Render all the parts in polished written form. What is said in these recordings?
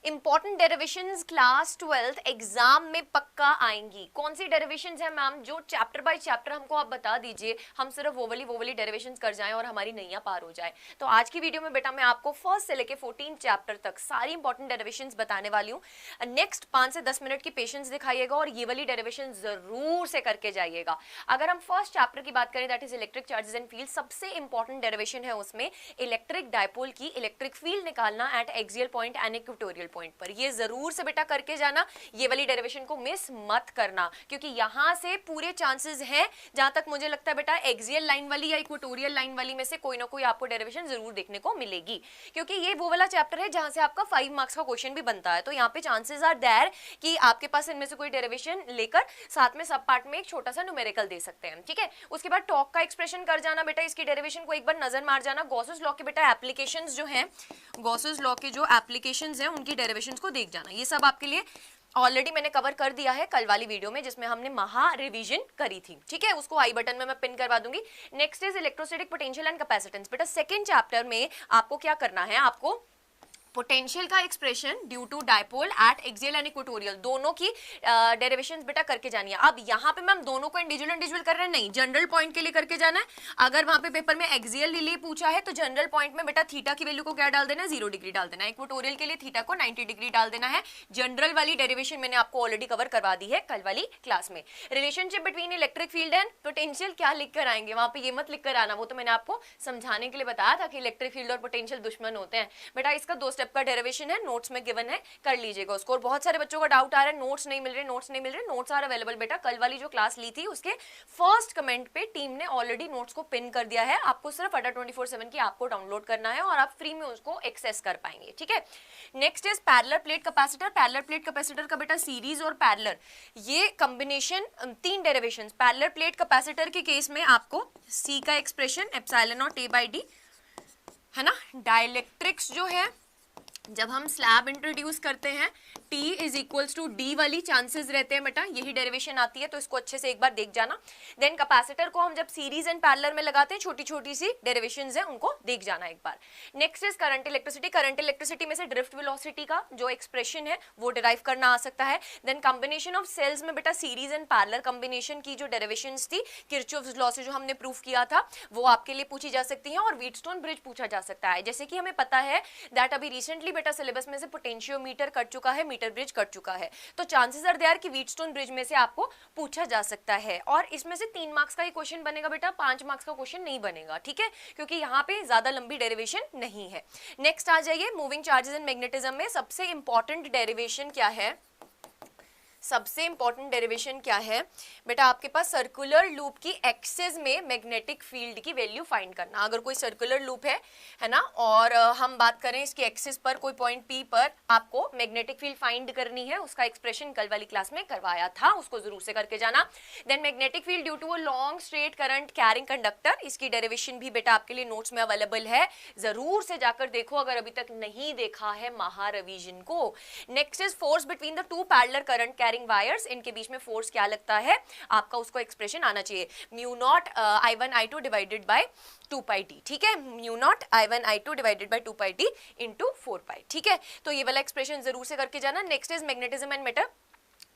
Important derivations class 12th exam में पक्का आएंगी। कौन सी डेरिवेशंस है मैम? जो चैप्टर बाय चैप्टर हमको आप बता दीजिए, हम सिर्फ वो वाली डेरिवेशंस कर जाएं और हमारी नैया पार हो जाए। तो आज की वीडियो में बेटा मैं आपको फर्स्ट से लेके 14 चैप्टर तक सारी इंपॉर्टेंट डेरिवेशंस बताने वाली हूँ। नेक्स्ट 5 से 10 मिनट की पेशेंस दिखाइएगा और ये वाली डेरिवेशन जरूर से करके जाइएगा। अगर हम फर्स्ट चैप्टर की बात करें, that is electric charges and field, सबसे इंपॉर्टेंट डेरिवेशन है उसमें इलेक्ट्रिक डायपोल की इलेक्ट्रिक फील्ड निकालना eight axial point and equatorial point पर। ये जरूर से बेटा करके जाना, ये वाली डेरिवेशन को मिस मत करना, क्योंकि यहां से पूरे चांसेस हैं, जहां तक मुझे लगता है बेटा एक्सियल लाइन वाली या इक्वेटोरियल लाइन वाली में से कोई ना कोई आपको डेरिवेशन जरूर देखने को मिलेगी, क्योंकि ये वो वाला चैप्टर है जहां से आपका 5 मार्क्स का क्वेश्चन भी बनता है। तो यहाँ पे चांसेस आर देयर कि आपके पास इनमें से कोई डेरिवेशन लेकर साथ में सब पार्ट में एक छोटा सा न्यूमेरिकल दे सकते हैं। ठीक है, उसके बाद टॉक का एक्सप्रेशन कर जाना बेटा, इसकी डेरिवेशन को एक बार नजर मार जाना। गॉसेस लॉ के बेटा एप्लीकेशंस जो हैं, गॉसेस लॉ के जो एप्लीकेशंस हैं उनकी डेरिवेशंस को देख जाना। ये सब आपके लिए ऑलरेडी मैंने कवर कर दिया है कल वाली वीडियो में, जिसमें हमने महा रिवीजन करी थी। ठीक है, उसको आई बटन में मैं पिन करवा दूंगी। Next is electrostatic potential and capacitance. बेटा सेकंड चैप्टर में आपको क्या करना है, आपको पोटेंशियल का expression due to dipole at axial and equatorial, दोनों की डेरिवेशंस बेटा करके जानी है। अब यहाँ पे मैम दोनों को इंडिविजुअल कर रहे हैं, नहीं, जनरल पॉइंट के लिए करके जाना है। अगर वहां पे पेपर में एक्सियल लिए पूछा है तो जनरल पॉइंट में बेटा थीटा की वैल्यू को क्या डाल देना है, 0 डिग्री डाल देना है। इक्वेटोरियल के लिए थीटा को 90 डिग्री डाल देना है। जनरल वाली डेरिवेशन मैंने आपको ऑलरेडी कवर करवा दी है कल वाली क्लास में। Relationship between electric field and potential क्या लिख कर आएंगे, वहां पे ये मत लिख कर आना, वो तो मैंने आपको समझाने के लिए बताया था कि इलेक्ट्रिक फील्ड और पोटेंशियल दुश्मन होते हैं। बेटा इसका 2 स्टेप का डेरिवेशन है, नोट्स में गिवन है, कर लीजिएगा उसको। और बहुत सारे बच्चों का डाउट आ रहा है नोट्स नहीं मिल रहे, नोट्स आर अवेलेबल। बेटा कल वाली जो क्लास ली थी उसके फर्स्ट कमेंट पे टीम ने ऑलरेडी नोट्स को पिन कर दिया है, आपको सिर्फ अड्डा 24/7 की आपको डाउनलोड करना है और आप फ्री में उसको एक्सेस कर पाएंगे। ठीक है, next is parallel plate capacitor. Parallel plate capacitor का बेटा सीरीज और पैरेलल, ये combination 3 derivations. Parallel plate capacitor के केस में आपको सी का expression epsilon not a by D है ना। डाइलेक्ट्रिक्स जो है, जब हम स्लैब इंट्रोड्यूस करते हैं T is equals to D वाली चांसेस रहते हैं बेटा, यही डेरिवेशन आती है, तो इसको अच्छे से एक बार देख जाना। देन कैपेसिटर को हम जब सीरीज एंड पैरेलल में लगाते हैं, छोटी छोटी सी डेरिवेशंस हैं, उनको देख जाना एक बार। Next is current electricity. Current electricity में से ड्रिफ्ट वेलोसिटी का जो एक्सप्रेशन है वो डिराइव करना आ सकता है। देन कॉम्बिनेशन ऑफ सेल्स में बेटा सीरीज एंड पैरेलल कॉम्बिनेशन की जो डेरिवेशंस थी किरचॉफ्स लॉ से जो हमने प्रूफ किया था, वो आपके लिए पूछी जा सकती है। और व्हीटस्टोन ब्रिज पूछा जा सकता है, जैसे कि हमें पता है दैट अभी रिसेंटली बेटा सिलेबस में से पोटेंशियोमीटर कट चुका है, मीटर ब्रिज कट चुका है, तो चांसेस आर देयर कि व्हीटस्टोन ब्रिज में से आपको पूछा जा सकता है। और इसमें से 3 मार्क्स का ही क्वेश्चन बनेगा बेटा, 5 मार्क्स का क्वेश्चन नहीं बनेगा। ठीक है, क्योंकि यहाँ पे ज्यादा लंबी डेरिवेशन नहीं है। नेक्स्ट आ जाइए, मूविंग चार्जेस एंड मैग्नेटिज्म में सबसे इंपॉर्टेंट डेरिवेशन क्या है, सबसे इंपॉर्टेंट डेरिवेशन क्या है बेटा, आपके पास सर्कुलर लूप की एक्सिस में मैग्नेटिक फील्ड की वैल्यू फाइंड करना। अगर कोई सर्कुलर लूप है ना, और हम बात करें इसकी एक्सिस पर कोई पॉइंट P पर आपको मैग्नेटिक फील्ड फाइंड करनी है, उसका एक्सप्रेशन कल वाली क्लास में करवाया था, उसको जरूर से करके जाना। Then magnetic field due to a long straight current carrying conductor, इसकी डेरिवेशन भी बेटा आपके लिए नोट्स में अवेलेबल है, जरूर से जाकर देखो अगर अभी तक नहीं देखा है महा रिवीजन को। Next is force between the 2 parallel current wires, इनके बीच में फोर्स क्या लगता है आपका, उसको एक्सप्रेशन आना चाहिए, mu naught I1 I2 divided by 2 pi T. ठीक है, mu naught I1 I2 divided by 2 pi T into 4 पाई। ठीक है, तो ये वाला एक्सप्रेशन जरूर से करके जाना। Next is magnetism and matter.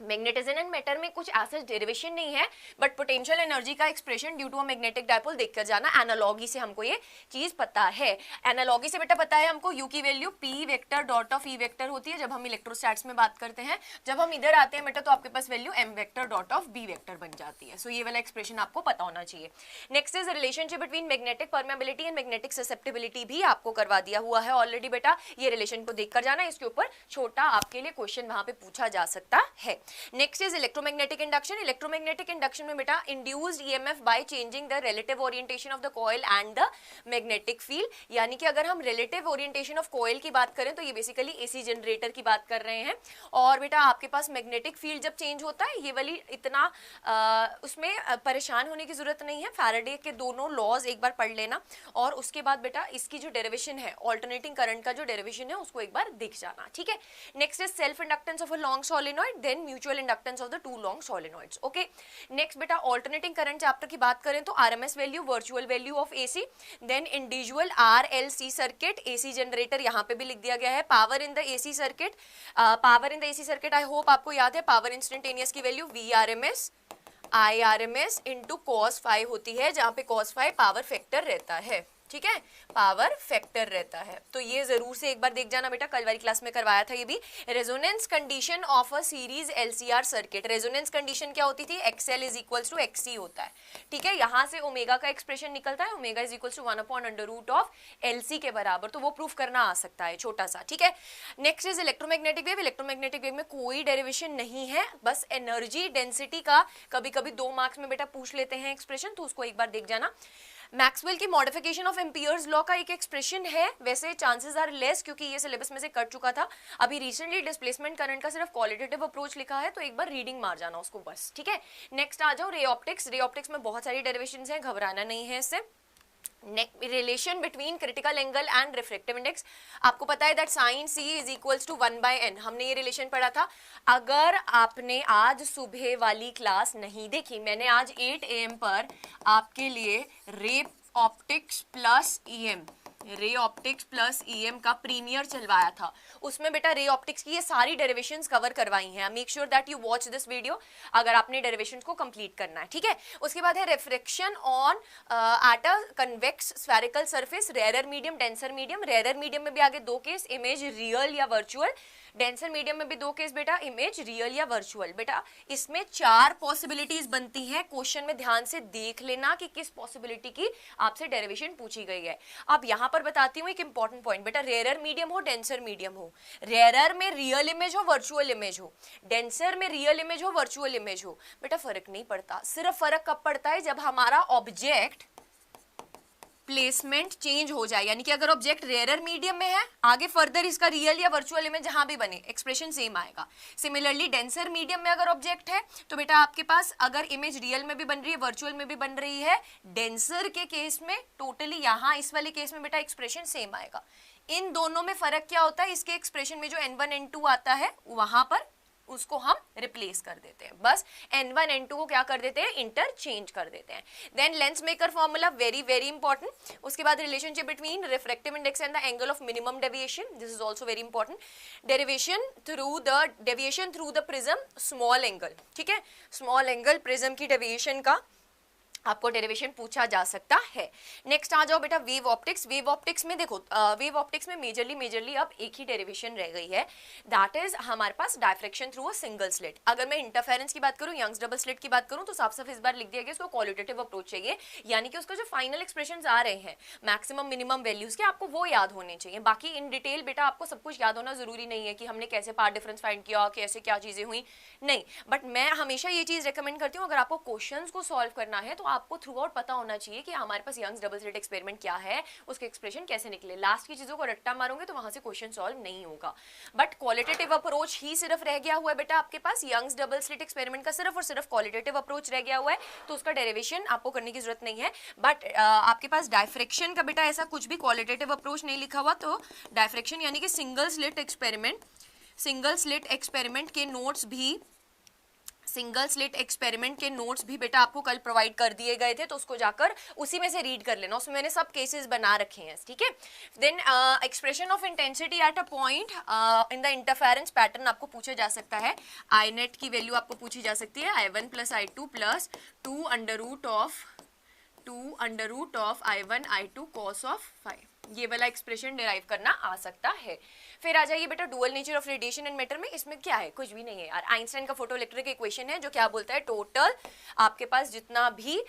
Magnetism and matter में कुछ ऐसा डेरिवेशन नहीं है, बट पोटेंशियल एनर्जी का expression due to a magnetic dipole देखकर जाना। एनालॉगी से हमको ये चीज पता है, एनालॉगी से बेटा पता है हमको यू की value P vector dot of E vector होती है जब हम इलेक्ट्रोस्टैट्स में बात करते हैं। जब हम इधर आते हैं बेटा तो आपके पास value M vector dot of B vector बन जाती है। सो ये वाला एक्सप्रेशन आपको पता होना चाहिए। Next is relationship between magnetic permeability and magnetic susceptibility, भी आपको करवा दिया हुआ है ऑलरेडी बेटा, ये रिलेशन को देखकर जाना, इसके ऊपर छोटा आपके लिए क्वेश्चन वहां पे पूछा जा सकता है। Next is electromagnetic induction. Electromagnetic induction में बेटा induced EMF by changing the relative orientation of the coil and the magnetic field, यानी कि अगर हम रिलेटिव ओरिएंटेशन ऑफ कॉइल की बात करें तो ये बेसिकली एसी जनरेटर की बात कर रहे हैं। और बेटा आपके पास मैग्नेटिक फील्ड जब चेंज होता है, ये वाली इतना उसमें परेशान होने की जरूरत नहीं है, फैराडे के दोनों लॉज एक बार पढ़ लेना और उसके बाद बेटा इसकी जो डेरिवेशन है ऑल्टरनेटिंग करंट का जो डेरिवेशन है उसको एक बार दिख जाना। ठीक है, next is self inductance of a long solenoid. Then mutual inductance of the two long solenoids. Okay, next बेटा ऑल्टरनेटिंग करंट चैप्टर की बात करें तो RMS value, virtual value of AC, then individual RLC circuit, AC generator यहाँ पे भी लिख दिया गया है, power in the AC circuit. Power in the AC circuit I hope आपको याद है, पावर इंस्टेंटेनियस की वैल्यू VRMS IRMS into cos phi होती है, जहां पे cos फाई पावर फैक्टर रहता है. ठीक है, पावर फैक्टर रहता है. तो ये जरूर से एक बार देख जाना बेटा, कल वाली क्लास में करवाया था ये भी. Resonance condition of a series LCR circuit, resonance condition क्या होती थी, XL is equals to XC होता है. ठीक है, यहां से ओमेगा का एक्सप्रेशन निकलता है, omega is equals to 1/√LC के बराबर. तो वो प्रूफ करना आ सकता है छोटा सा. ठीक है, next is electromagnetic wave. Electromagnetic wave में कोई डेरिवेशन नहीं है, बस एनर्जी डेंसिटी का कभी कभी 2 मार्क्स में बेटा पूछ लेते हैं एक्सप्रेशन, तो उसको एक बार देख जाना. मैक्सवेल की मॉडिफिकेशन ऑफ एम्पियर्स लॉ का एक एक्सप्रेशन है, वैसे चांसेस आर लेस क्योंकि ये सिलेबस में से कट चुका था. अभी रिसेंटली डिस्प्लेसमेंट करंट का सिर्फ क्वालिटेटिव अप्रोच लिखा है, तो एक बार रीडिंग मार जाना उसको बस. ठीक है, नेक्स्ट आ जाओ रे ऑप्टिक्स. रे ऑप्टिक्स में बहुत सारी डेरिवेशंस हैं, घबराना नहीं है इससे. Relation between critical angle and refractive index, आपको पता है that sine C is equals to 1/n. हमने ये रिलेशन पढ़ा था. अगर आपने आज सुबह वाली क्लास नहीं देखी, मैंने आज 8 AM पर आपके लिए रे ऑप्टिक्स प्लस EM का प्रीमियर चलवाया था. उसमें बेटा रे ऑप्टिक्स की ये सारी डेरिवेशंस कवर करवाई हैं. Make sure that you watch this video अगर आपने डेरिवेशंस को कंप्लीट करना है. ठीक है, उसके बाद है refraction on at a convex spherical surface, rare medium, denser medium. Rare medium में भी आगे 2 केस, इमेज रियल या वर्चुअल. डेंसर मीडियम में भी 2 केस बेटा, इमेज रियल या वर्चुअल. बेटा इसमें 4 पॉसिबिलिटीज बनती हैं. क्वेश्चन में ध्यान से देख लेना कि किस पॉसिबिलिटी की आपसे डेरिवेशन पूछी गई है. अब यहां पर बताती हूँ एक इंपॉर्टेंट पॉइंट. बेटा रेयर मीडियम हो, डेंसर मीडियम हो, रेयर में रियल इमेज हो, वर्चुअल इमेज हो, डेंसर में रियल इमेज हो, वर्चुअल इमेज हो, बेटा फर्क नहीं पड़ता. सिर्फ फर्क कब पड़ता है, जब हमारा ऑब्जेक्ट प्लेसमेंट चेंज हो जाए. यानी कि अगर ऑब्जेक्ट रेयर मीडियम में है, आगे फर्दर इसका रियल या वर्चुअल इमेज जहां भी बने एक्सप्रेशन सेम आएगा. सिमिलरली डेंसर मीडियम में अगर ऑब्जेक्ट है तो बेटा आपके पास अगर इमेज रियल में भी बन रही है, वर्चुअल में भी बन रही है, डेंसर के केस में टोटली यहां इस वाले केस में बेटा एक्सप्रेशन सेम आएगा. इन दोनों में फर्क क्या होता है, इसके एक्सप्रेशन में जो N1 N2 आता है वहां पर उसको हम रिप्लेस कर देते हैं. बस N1 N2 को क्या कर देते हैं, इंटरचेंज कर देते हैं. Then lens maker formula very very important. उसके बाद relationship between refractive index and the angle of minimum deviation, this is also very important. Deviation through the prism small angle. ठीक है, स्मॉल एंगल प्रिज्म की deviation का आपको derivation पूछा जा सकता है. नेक्स्ट आ जाओ बेटा वेव ऑप्टिक्स. वेव ऑप्टिक्स में देखो, वेव ऑप्टिक्स में मेजरली अब एक ही डेरिवेशन रह गई है, दैट इज हमारे पास diffraction through a single slit. अगर मैं इंटरफेरेंस की बात करूं, यंग्स डबल स्लिट की बात करूं, तो साफ साफ इस बार लिख दिया गया इसको क्वालिटेटिव अप्रोच चाहिए. यानी कि उसका जो फाइनल एक्सप्रेशन आ रहे हैं मैक्सिमम मिनिमम वैल्यूज के, आपको वो याद होने चाहिए. बाकी इन डिटेल बेटा आपको सब कुछ याद होना जरूरी नहीं है कि हमने कैसे पार्ट डिफरेंस फाइंड किया, कैसे क्या चीजें हुई, नहीं. बट मैं हमेशा ये चीज रिकमेंड करती हूँ, अगर आपको क्वेश्चंस को सॉल्व करना है तो आपको थ्रू आउट पता होना चाहिए कि हमारे पास यंग्स डबल स्लिट एक्सपेरिमेंट क्या है, उसके एक्सप्रेशन कैसे निकले. लास्ट की चीजों को रट्टा मारोगे तो वहां से क्वेश्चन सॉल्व नहीं होगा. बट क्वालिटेटिव अप्रोच ही सिर्फ रह गया हुआ है बेटा आपके पास. यंग्स डबल स्लिट एक्सपेरिमेंट का सिर्फ और सिर्फ क्वालिटेटिव अप्रोच रह गया हुआ है, तो उसका डेरिवेशन आपको करने की जरूरत नहीं है. बट आपके पास डायफ्रैक्शन का बेटा ऐसा कुछ भी क्वालिटेटिव अप्रोच नहीं लिखा हुआ, तो डायफ्रैक्शन यानी कि सिंगल स्लिट एक्सपेरिमेंट के नोट्स भी बेटा आपको कल प्रोवाइड कर दिए गए थे, तो उसको जाकर उसी में से रीड कर लेना. उसमें मैंने सब केसेस बना रखे हैं. ठीक है, then expression of intensity at a point in the interference pattern आपको पूछा जा सकता है. आई नेट की वैल्यू आपको पूछी जा सकती है, I1 plus I2 plus 2 under root of I1 I2 cos of phi. ये वाला एक्सप्रेशन डिराइव करना आ सकता है. फिर आ जाइए बेटा dual nature of radiation and matter में. इसमें क्या है, कुछ भी नहीं है यार. आइंस्टाइन का फोटोइलेक्ट्रिक इक्वेशन है जो क्या बोलता है, टोटल आपके पास जितना भी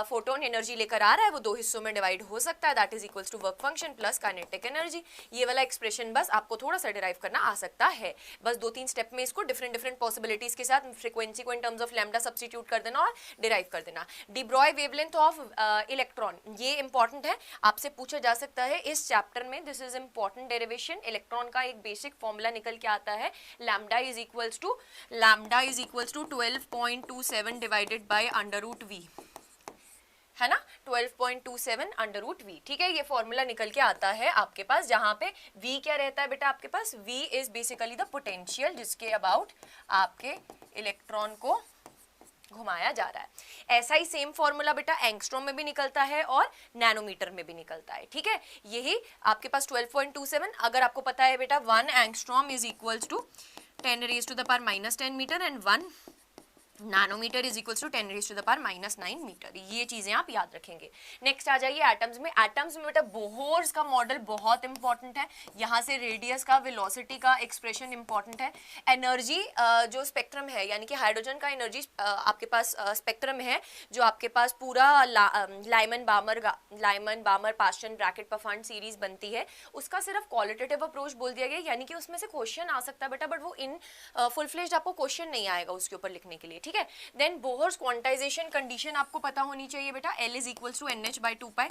फोटोन एनर्जी लेकर आ रहा है वो 2 हिस्सों में डिवाइड हो सकता है, that is equals to work function plus kinetic energy. ये वाला एक्सप्रेशन बस आपको थोड़ा सा डिराइव करना आ सकता है. बस 2-3 स्टेप में इसको डिफरेंट पॉसिबिलिटीज के साथ फ्रीक्वेंसी को in terms of lambda substitute कर देना और डिराइव कर देना. De Broglie wavelength of electron, ये इंपॉर्टेंट है, आपसे पूछा जा सकता है इस चैप्टर में. This is important derivation. Electron का एक बेसिक फॉर्मूला निकल के आता है, lambda is equals to 12.27 divided by under root V. है ना, 12.27 अंडर रूट वी। ठीक है, ये फॉर्मूला निकल के आता है आपके पास, जहां पे वी क्या रहता है बेटा आपके पास, V is basically the potential जिसके अबाउट आपके इलेक्ट्रॉन को घुमाया जा रहा है। ऐसा ही सेम फॉर्मूला बेटा एंगस्ट्रॉम में भी निकलता है और नैनोमीटर में भी निकलता है। ठीक है, यही आपके पास 12.27, अगर आपको पता है बेटा 1 angstrom is equals to 10 raise to the power -10 metre and 1 nanometer is equals to 10 raise to the power -9 metre. ये चीजें आप याद रखेंगे। नेक्स्ट आ जाइए एटम्स में। एटम्स में बेटा बोहर्स का मॉडल बहुत इंपॉर्टेंट है, यहाँ से रेडियस का, वेलोसिटी का एक्सप्रेशन इंपॉर्टेंट है। एनर्जी जो स्पेक्ट्रम है, यानी कि हाइड्रोजन का एनर्जी आपके पास स्पेक्ट्रम है, जो आपके पास पूरा लाइमन बामर पास्चन ब्रैकेट पफांड सीरीज बनती है, उसका सिर्फ क्वालिटेटिव अप्रोच बोल दिया गया, यानी कि उसमें से क्वेश्चन आ सकता है बेटा, बट वो इन फुल फ्लेज्ड आपको क्वेश्चन नहीं आएगा उसके ऊपर लिखने के लिए। ठीक है, देन बोहर्स क्वांटाइजेशन कंडीशन आपको पता होनी चाहिए बेटा, L is equal to NH/2π,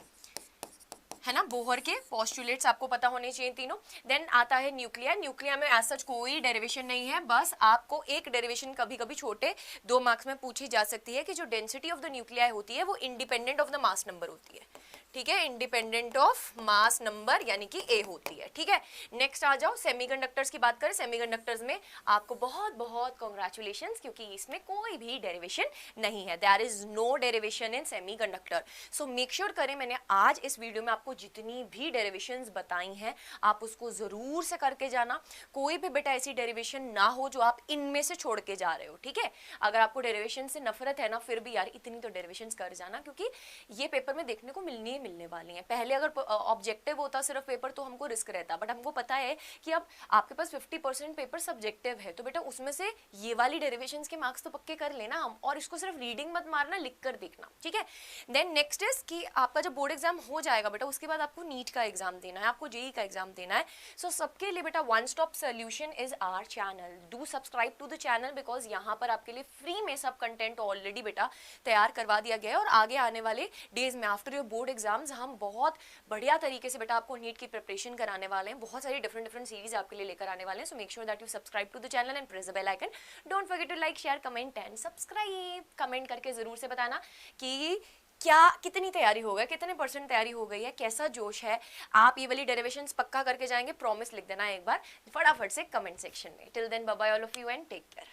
है ना, बोहर के पोस्टुलेट्स आपको पता होने चाहिए तीनों। देन आता है न्यूक्लिया। न्यूक्लिया में एज सच कोई डेरिवेशन नहीं है, बस आपको एक डेरिवेशन कभी कभी छोटे 2 मार्क्स में पूछी जा सकती है कि जो डेंसिटी ऑफ द न्यूक्लिया होती है वो independent of the mass number होती है। ठीक है, इंडिपेंडेंट ऑफ मास नंबर यानी कि ए होती है। ठीक है, नेक्स्ट आ जाओ सेमीकंडक्टर्स की बात करें। सेमीकंडक्टर्स में आपको बहुत बहुत कॉन्ग्रेचुलेशंस, क्योंकि इसमें कोई भी डेरिवेशन नहीं है, there is no derivation in semiconductor. So make sure करें, मैंने आज इस वीडियो में आपको जितनी भी डेरिवेशंस बताई हैं आप उसको जरूर से करके जाना। कोई भी बेटा ऐसी डेरिवेशन ना हो जो आप इनमें से छोड़ के जा रहे हो। ठीक है, अगर आपको डेरिवेशन से नफरत है ना, फिर भी यार इतनी तो डेरिवेशंस कर जाना, क्योंकि ये पेपर में देखने को मिलने वाली हैं। पहले अगर ऑब्जेक्टिव होता सिर्फ पेपर तो हमको रिस्क रहता, बट हमको पता है कि अब आपके पास 50% पेपर सब्जेक्टिव है, तो बेटा उसमें से ये वाली डेरिवेशंस के मार्क्स तो पक्के कर लेना हम, और इसको सिर्फ रीडिंग मत मारना, लिख कर देखना। ठीक है, देन नेक्स्ट इज कि आपका जब बोर्ड एग्जाम हो जाएगा बेटा, उसके बाद आपको नीट का एग्जाम देना है, आपको जेई का एग्जाम देना है। सो सबके लिए बेटा one stop solution is our channel. Do subscribe to the channel, because यहाँ पर आपके लिए फ्री में सब कंटेंट ऑलरेडी बेटा तैयार करवा दिया गया है, और आगे आने वाले डेज में आफ्टर योर बोर्ड एग्जाम्स हम बहुत बढ़िया तरीके से बेटा आपको नीट की प्रिपरेशन कराने वाले हैं। बहुत सारी डिफरेंट सीरीज आपके लिए लेकर आने वाले हैं। So make sure that you subscribe to the channel and press the bell icon. Don't forget to like, share, comment and subscribe. Comment करके जरूर से बताना कि क्या कितनी तैयारी हो गई, कितने % तैयारी हो गई है, कैसा जोश है। आप ये वाली डेरिवेशंस पक्का करके जाएंगे, प्रॉमिस लिख देना एक बार फटाफट से कमेंट सेक्शन में। Till then bye bye all of you and take care.